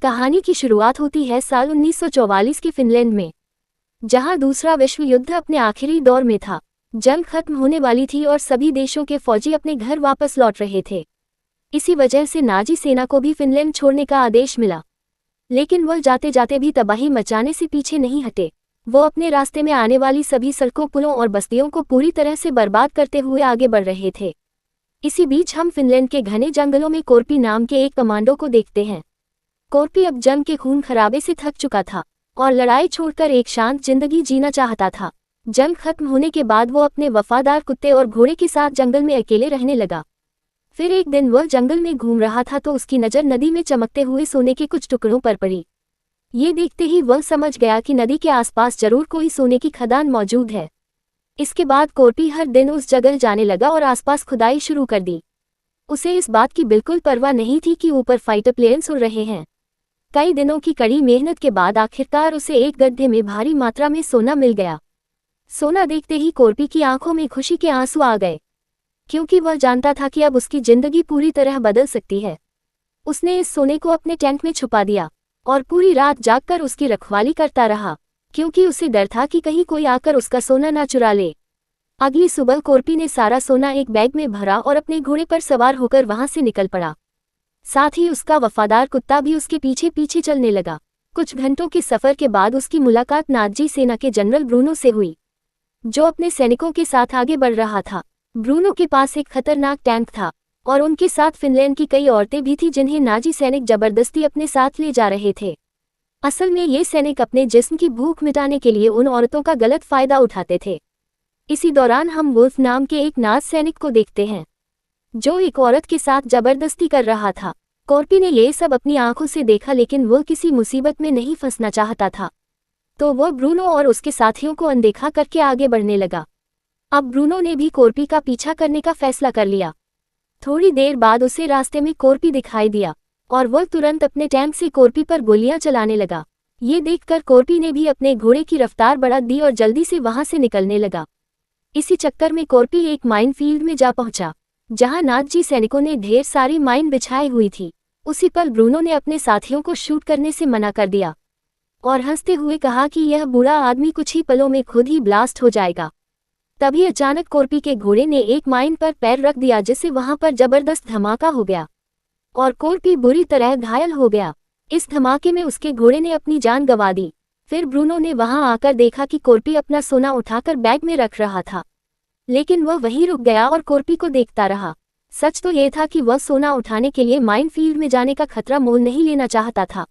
कहानी की शुरुआत होती है साल 1944 के फिनलैंड में, जहां दूसरा विश्व युद्ध अपने आखिरी दौर में था। जंग खत्म होने वाली थी और सभी देशों के फौजी अपने घर वापस लौट रहे थे। इसी वजह से नाजी सेना को भी फिनलैंड छोड़ने का आदेश मिला, लेकिन वह जाते जाते भी तबाही मचाने से पीछे नहीं हटे। वो अपने रास्ते में आने वाली सभी सड़कों, पुलों और बस्तियों को पूरी तरह से बर्बाद करते हुए आगे बढ़ रहे थे। इसी बीच हम फिनलैंड के घने जंगलों में कोर्पी नाम के एक कमांडो को देखते हैं। कोर्पी अब जंग के खून खराबे से थक चुका था और लड़ाई छोड़कर एक शांत जिंदगी जीना चाहता था। जंग खत्म होने के बाद वो अपने वफादार कुत्ते और घोड़े के साथ जंगल में अकेले रहने लगा। फिर एक दिन वह जंगल में घूम रहा था तो उसकी नज़र नदी में चमकते हुए सोने के कुछ टुकड़ों पर पड़ी। ये देखते ही वह समझ गया कि नदी के आसपास जरूर कोई सोने की खदान मौजूद है। इसके बाद कोर्पी हर दिन उस जगह जाने लगा और आसपास खुदाई शुरू कर दी। उसे इस बात की बिल्कुल परवाह नहीं थी कि ऊपर फाइटर प्लेन्स उड़ रहे हैं। कई दिनों की कड़ी मेहनत के बाद आखिरकार उसे एक गड्ढे में भारी मात्रा में सोना मिल गया। सोना देखते ही कोर्पी की आंखों में खुशी के आंसू आ गए, क्योंकि वह जानता था कि अब उसकी जिंदगी पूरी तरह बदल सकती है। उसने इस सोने को अपने टेंट में छुपा दिया और पूरी रात जागकर उसकी रखवाली करता रहा, क्योंकि उसे डर था कि कहीं कोई आकर उसका सोना ना चुरा ले। अगली सुबह कोर्पी ने सारा सोना एक बैग में भरा और अपने घोड़े पर सवार होकर वहां से निकल पड़ा। साथ ही उसका वफादार कुत्ता भी उसके पीछे पीछे चलने लगा। कुछ घंटों के सफर के बाद उसकी मुलाकात नाजी सेना के जनरल ब्रूनो से हुई, जो अपने सैनिकों के साथ आगे बढ़ रहा था। ब्रूनो के पास एक खतरनाक टैंक था और उनके साथ फिनलैंड की कई औरतें भी थीं जिन्हें नाजी सैनिक जबरदस्ती अपने साथ ले जा रहे थे। असल में ये सैनिक अपने जिस्म की भूख मिटाने के लिए उन औरतों का गलत फायदा उठाते थे। इसी दौरान हम वुल्फ नाम के एक नाज सैनिक को देखते हैं, जो एक औरत के साथ जबरदस्ती कर रहा था। कोर्पी ने ये सब अपनी आंखों से देखा, लेकिन वह किसी मुसीबत में नहीं फंसना चाहता था, तो वह ब्रूनो और उसके साथियों को अनदेखा करके आगे बढ़ने लगा। अब ब्रूनो ने भी कोर्पी का पीछा करने का फैसला कर लिया। थोड़ी देर बाद उसे रास्ते में कोर्पी दिखाई दिया और वह तुरंत अपने टैंक से कोर्पी पर गोलियां चलाने लगा। ये देखकर कोर्पी ने भी अपने घोड़े की रफ्तार बढ़ा दी और जल्दी से वहां से निकलने लगा। इसी चक्कर में कोर्पी एक माइन फील्ड में जा पहुंचा, जहां नाजी सैनिकों ने ढेर सारी माइन बिछाई हुई थी। उसी पल ब्रूनो ने अपने साथियों को शूट करने से मना कर दिया और हंसते हुए कहा कि यह बूढ़ा आदमी कुछ ही पलों में खुद ही ब्लास्ट हो जाएगा। तभी अचानक कोर्पी के घोड़े ने एक माइन पर पैर रख दिया, जिससे वहां पर जबरदस्त धमाका हो गया और कोर्पी बुरी तरह घायल हो गया। इस धमाके में उसके घोड़े ने अपनी जान गंवा दी। फिर ब्रूनो ने वहां आकर देखा कि कोर्पी अपना सोना उठाकर बैग में रख रहा था, लेकिन वह वहीं रुक गया और कोर्पी को देखता रहा। सच तो यह था कि वह सोना उठाने के लिए माइन फील्ड में जाने का खतरा मोल नहीं लेना चाहता था,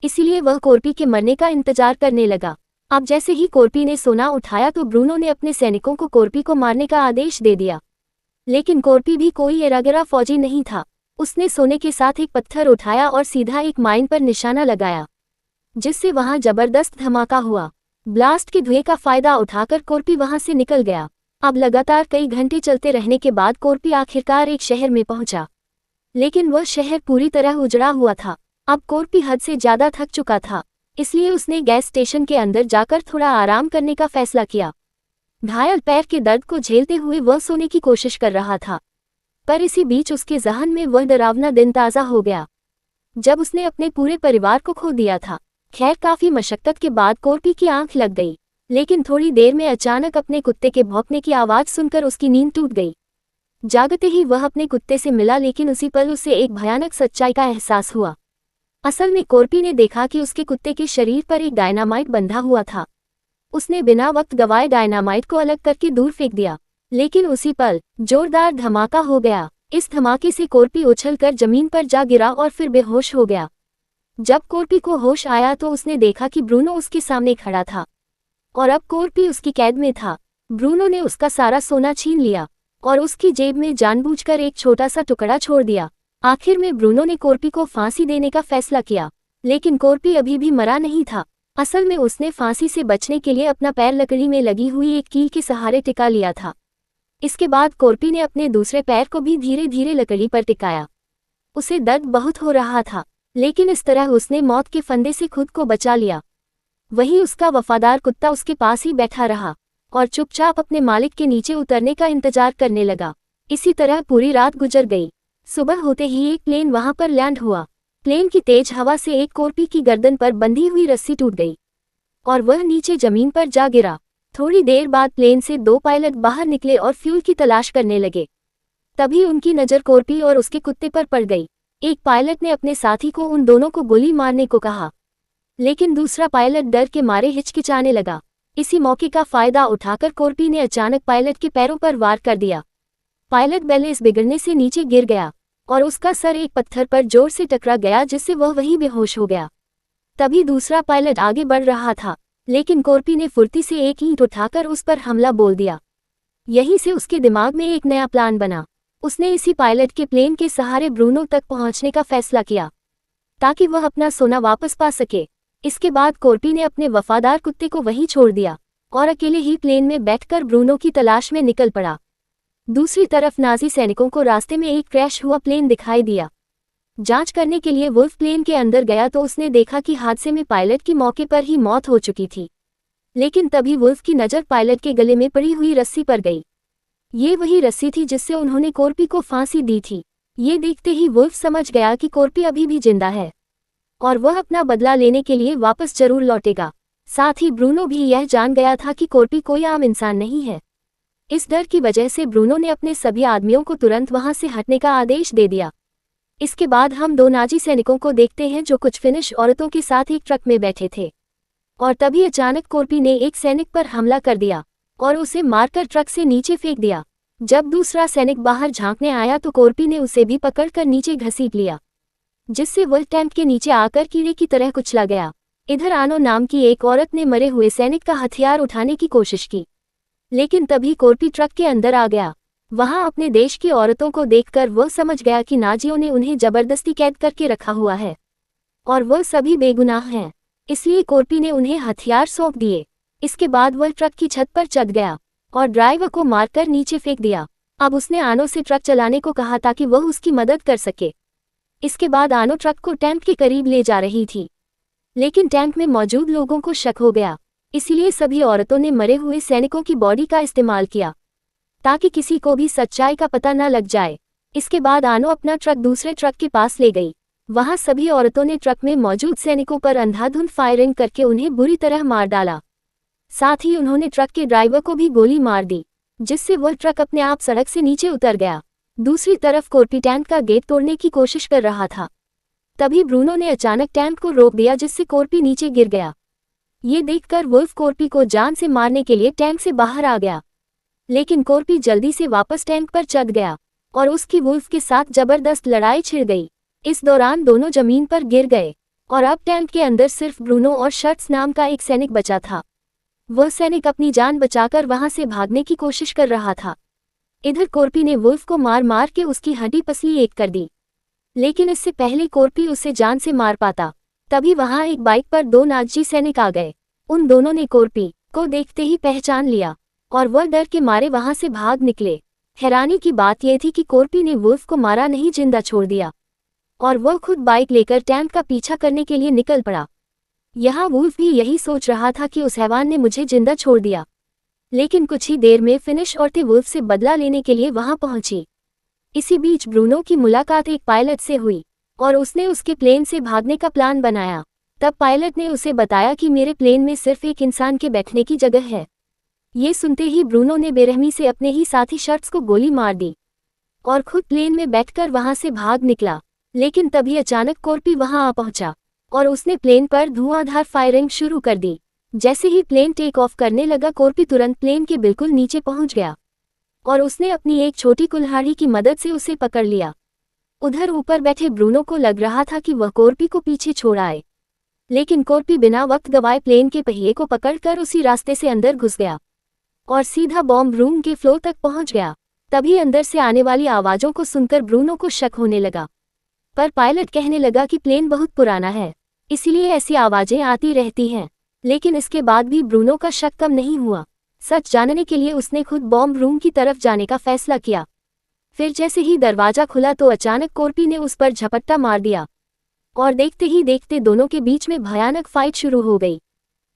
इसीलिए वह कोर्पी के मरने का इंतजार करने लगा। अब जैसे ही कोर्पी ने सोना उठाया तो ब्रूनो ने अपने सैनिकों को कोर्पी को मारने का आदेश दे दिया, लेकिन कोर्पी भी कोई एरागरा फौजी नहीं था। उसने सोने के साथ एक पत्थर उठाया और सीधा एक माइन पर निशाना लगाया, जिससे वहां जबरदस्त धमाका हुआ। ब्लास्ट के धुएं का फायदा उठाकर कोर्पी वहां से निकल गया। अब लगातार कई घंटे चलते रहने के बाद कोर्पी आखिरकार एक शहर में पहुंचा, लेकिन वह शहर पूरी तरह उजड़ा हुआ था। अब कोर्पी हद से ज्यादा थक चुका था, इसलिए उसने गैस स्टेशन के अंदर जाकर थोड़ा आराम करने का फैसला किया। घायल पैर के दर्द को झेलते हुए वह सोने की कोशिश कर रहा था, पर इसी बीच उसके ज़हन में वह डरावना दिन ताज़ा हो गया जब उसने अपने पूरे परिवार को खो दिया था। खैर, काफी मशक्कत के बाद कोर्पी की आंख लग गई, लेकिन थोड़ी देर में अचानक अपने कुत्ते के भौंकने की आवाज़ सुनकर उसकी नींद टूट गई। जागते ही वह अपने कुत्ते से मिला, लेकिन उसी पल उसे एक भयानक सच्चाई का एहसास हुआ। असल में कोर्पी ने देखा कि उसके कुत्ते के शरीर पर एक डायनामाइट बंधा हुआ था। उसने बिना वक्त गवाए डायनामाइट को अलग करके दूर फेंक दिया, लेकिन उसी पल जोरदार धमाका हो गया। इस धमाके से कोर्पी उछलकर जमीन पर जा गिरा और फिर बेहोश हो गया। जब कोर्पी को होश आया तो उसने देखा कि ब्रूनो उसके सामने खड़ा था और अब कोर्पी उसकी कैद में था। ब्रूनो ने उसका सारा सोना छीन लिया और उसकी जेब में जानबूझकर एक छोटा सा टुकड़ा छोड़ दिया। आखिर में ब्रूनो ने कोर्पी को फांसी देने का फैसला किया, लेकिन कोर्पी अभी भी मरा नहीं था। असल में उसने फांसी से बचने के लिए अपना पैर लकड़ी में लगी हुई एक कील के सहारे टिका लिया था। इसके बाद कोर्पी ने अपने दूसरे पैर को भी धीरे धीरे लकड़ी पर टिकाया। उसे दर्द बहुत हो रहा था, लेकिन इस तरह उसने मौत के फंदे से खुद को बचा लिया। वहीं उसका वफादार कुत्ता उसके पास ही बैठा रहा और चुपचाप अपने मालिक के नीचे उतरने का इंतजार करने लगा। इसी तरह पूरी रात गुजर गई। सुबह होते ही एक प्लेन वहां पर लैंड हुआ। प्लेन की तेज हवा से एक कोर्पी की गर्दन पर बंधी हुई रस्सी टूट गई और वह नीचे जमीन पर जा गिरा। थोड़ी देर बाद प्लेन से 2 पायलट बाहर निकले और फ्यूल की तलाश करने लगे। तभी उनकी नज़र कोर्पी और उसके कुत्ते पर पड़ गई। एक पायलट ने अपने साथी को उन दोनों को गोली मारने को कहा, लेकिन दूसरा पायलट डर के मारे हिचकिचाने लगा। इसी मौके का फायदा उठाकर कोर्पी ने अचानक पायलट के पैरों पर वार कर दिया। पायलट बैलेंस बिगड़ने से नीचे गिर गया और उसका सर एक पत्थर पर जोर से टकरा गया, जिससे वह वहीं बेहोश हो गया। तभी दूसरा पायलट आगे बढ़ रहा था, लेकिन कोर्पी ने फुर्ती से एक ईंट उठाकर उस पर हमला बोल दिया। यहीं से उसके दिमाग में एक नया प्लान बना। उसने इसी पायलट के प्लेन के सहारे ब्रूनो तक पहुंचने का फैसला किया ताकि वह अपना सोना वापस पा सके। इसके बाद कोर्पी ने अपने वफादार कुत्ते को वहीं छोड़ दिया और अकेले ही प्लेन में बैठकर ब्रूनो की तलाश में निकल पड़ा। दूसरी तरफ नाजी सैनिकों को रास्ते में एक क्रैश हुआ प्लेन दिखाई दिया। जांच करने के लिए वुल्फ प्लेन के अंदर गया तो उसने देखा कि हादसे में पायलट की मौके पर ही मौत हो चुकी थी। लेकिन तभी वुल्फ की नज़र पायलट के गले में पड़ी हुई रस्सी पर गई। ये वही रस्सी थी जिससे उन्होंने कोर्पी को फांसी दी थी। ये देखते ही वुल्फ समझ गया कि कोर्पी अभी भी जिंदा है और वह अपना बदला लेने के लिए वापस जरूर लौटेगा। साथ ही ब्रूनो भी यह जान गया था कि कोर्पी कोई आम इंसान नहीं है। इस डर की वजह से ब्रूनो ने अपने सभी आदमियों को तुरंत वहां से हटने का आदेश दे दिया। इसके बाद हम 2 नाजी सैनिकों को देखते हैं जो कुछ फिनिश औरतों के साथ एक ट्रक में बैठे थे और तभी अचानक कोर्पी ने एक सैनिक पर हमला कर दिया और उसे मारकर ट्रक से नीचे फेंक दिया। जब दूसरा सैनिक बाहर झांकने आया तो कोर्पी ने उसे भी पकड़कर नीचे घसीट लिया, जिससे वह टैंक के नीचे आकर कीड़े की तरह कुचला गया। इधर आनो नाम की एक औरत ने मरे हुए सैनिक का हथियार उठाने की कोशिश की, लेकिन तभी कोर्पी ट्रक के अंदर आ गया। वहां अपने देश की औरतों को देखकर वह समझ गया कि नाजियों ने उन्हें जबरदस्ती कैद करके रखा हुआ है और वह सभी बेगुनाह हैं, इसलिए कोर्पी ने उन्हें हथियार सौंप दिए। इसके बाद वह ट्रक की छत पर चढ़ गया और ड्राइवर को मारकर नीचे फेंक दिया। अब उसने आनो से ट्रक चलाने को कहा ताकि वह उसकी मदद कर सके। इसके बाद आनो ट्रक को टैंक के करीब ले जा रही थी, लेकिन टैंक में मौजूद लोगों को शक हो गया, इसलिए सभी औरतों ने मरे हुए सैनिकों की बॉडी का इस्तेमाल किया ताकि किसी को भी सच्चाई का पता न लग जाए। इसके बाद आनो अपना ट्रक दूसरे ट्रक के पास ले गई। वहां सभी औरतों ने ट्रक में मौजूद सैनिकों पर अंधाधुंध फायरिंग करके उन्हें बुरी तरह मार डाला। साथ ही उन्होंने ट्रक के ड्राइवर को भी गोली मार दी, जिससे वह ट्रक अपने आप सड़क से नीचे उतर गया। दूसरी तरफ कोर्पी टैंक का गेट तोड़ने की कोशिश कर रहा था। तभी ब्रूनो ने अचानक टैंक को रोक दिया, जिससे कोर्पी नीचे गिर गया। ये देखकर वुल्फ कोर्पी को जान से मारने के लिए टैंक से बाहर आ गया, लेकिन कोर्पी जल्दी से वापस टैंक पर चढ़ गया और उसकी वुल्फ के साथ जबरदस्त लड़ाई छिड़ गई। इस दौरान दोनों जमीन पर गिर गए और अब टैंक के अंदर सिर्फ ब्रूनो और शर्ट्स नाम का एक सैनिक बचा था। वह सैनिक अपनी जान बचाकर वहां से भागने की कोशिश कर रहा था। इधर कोर्पी ने वुल्फ को मार मार के उसकी हड्डी पसली एक कर दी, लेकिन इससे पहले कोर्पी उसे जान से मार पाता, तभी वहां एक बाइक पर 2 नाजी सैनिक आ गए। उन दोनों ने कोर्पी को देखते ही पहचान लिया और वह डर के मारे वहां से भाग निकले। हैरानी की बात यह थी कि कोर्पी ने वुल्फ को मारा नहीं, जिंदा छोड़ दिया और वह खुद बाइक लेकर टैंक का पीछा करने के लिए निकल पड़ा। यहाँ वुल्फ भी यही सोच रहा था कि उस हैवान ने मुझे जिंदा छोड़ दिया, लेकिन कुछ ही देर में फिनिश औरतें वुल्फ से बदला लेने के लिए वहां पहुंची। इसी बीच ब्रूनो की मुलाकात एक पायलट से हुई और उसने उसके प्लेन से भागने का प्लान बनाया। तब पायलट ने उसे बताया कि मेरे प्लेन में सिर्फ एक इंसान के बैठने की जगह है। ये सुनते ही ब्रूनो ने बेरहमी से अपने ही साथी शर्ट्स को गोली मार दी और खुद प्लेन में बैठकर वहां से भाग निकला। लेकिन तभी अचानक कोर्पी वहां आ पहुंचा और उसने प्लेन पर धुआंधार फायरिंग शुरू कर दी। जैसे ही प्लेन टेक ऑफ करने लगा, कोर्पी तुरंत प्लेन के बिल्कुल नीचे पहुंच गया और उसने अपनी एक छोटी कुल्हाड़ी की मदद से उसे पकड़ लिया। उधर ऊपर बैठे ब्रूनो को लग रहा था कि वह कोर्पी को पीछे छोड़ आए, लेकिन कोर्पी बिना वक्त गवाए प्लेन के पहिए को पकड़कर उसी रास्ते से अंदर घुस गया और सीधा बॉम्ब रूम के फ्लोर तक पहुंच गया। तभी अंदर से आने वाली आवाजों को सुनकर ब्रूनो को शक होने लगा, पर पायलट कहने लगा कि प्लेन बहुत पुराना है, इसलिए ऐसी आवाजें आती रहती हैं। लेकिन इसके बाद भी ब्रूनो का शक कम नहीं हुआ। सच जानने के लिए उसने खुद बॉम्ब रूम की तरफ जाने का फैसला किया। फिर जैसे ही दरवाजा खुला तो अचानक कोर्पी ने उस पर झपट्टा मार दिया और देखते ही देखते दोनों के बीच में भयानक फाइट शुरू हो गई।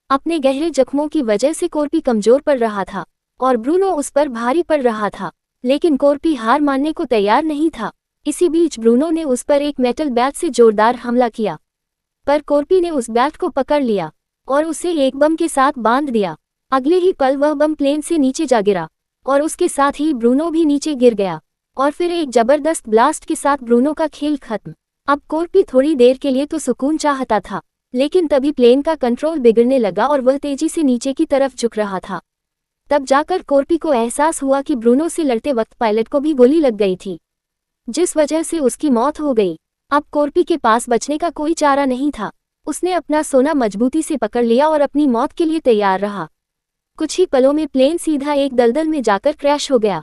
अपने गहरे जख्मों की वजह से कोर्पी कमजोर पड़ रहा था और ब्रूनो उस पर भारी पड़ रहा था, लेकिन कोर्पी हार मानने को तैयार नहीं था। इसी बीच ब्रूनो ने उस पर एक मेटल बैट से जोरदार हमला किया, पर कॉर्पी ने उस बैट को पकड़ लिया और उसे एक बम के साथ बांध दिया। अगले ही पल वह बम प्लेन से नीचे जा गिरा और उसके साथ ही ब्रूनो भी नीचे गिर गया और फिर एक जबरदस्त ब्लास्ट के साथ ब्रूनो का खेल खत्म। अब कॉर्पी थोड़ी देर के लिए तो सुकून चाहता था, लेकिन तभी प्लेन का कंट्रोल बिगड़ने लगा और वह तेजी से नीचे की तरफ झुक रहा था। तब जाकर कॉर्पी को एहसास हुआ कि ब्रूनो से लड़ते वक्त पायलट को भी गोली लग गई थी, जिस वजह से उसकी मौत हो गई। अब कॉर्पी के पास बचने का कोई चारा नहीं था। उसने अपना सोना मजबूती से पकड़ लिया और अपनी मौत के लिए तैयार रहा। कुछ ही पलों में प्लेन सीधा एक दलदल में जाकर क्रैश हो गया।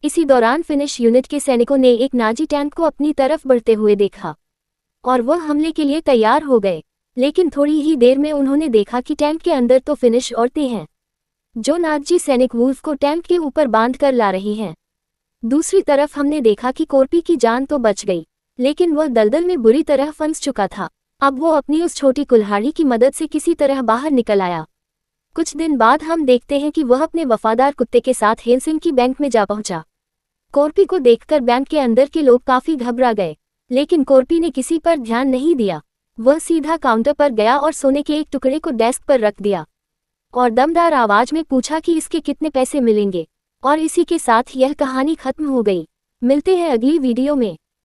इसी दौरान फिनिश यूनिट के सैनिकों ने एक नाजी टैंक को अपनी तरफ बढ़ते हुए देखा और वह हमले के लिए तैयार हो गए, लेकिन थोड़ी ही देर में उन्होंने देखा कि टैंक के अंदर तो फिनिश औरतें हैं, जो नाजी सैनिक वुल्फ को टैंक के ऊपर बांध कर ला रही हैं। दूसरी तरफ हमने देखा कि कॉर्पी की जान तो बच गई, लेकिन वह दलदल में बुरी तरह फंस चुका था। अब वो अपनी उस छोटी कुल्हाड़ी की मदद से किसी तरह बाहर निकल आया। कुछ दिन बाद हम देखते हैं कि वह अपने वफादार कुत्ते के साथ हेलसिंकी बैंक में जा पहुंचा। कॉर्पी को देखकर बैंक के अंदर के लोग काफी घबरा गए, लेकिन कॉर्पी ने किसी पर ध्यान नहीं दिया। वह सीधा काउंटर पर गया और सोने के एक टुकड़े को डेस्क पर रख दिया और दमदार आवाज में पूछा कि इसके कितने पैसे मिलेंगे। और इसी के साथ यह कहानी खत्म हो गई। मिलते हैं अगली वीडियो में।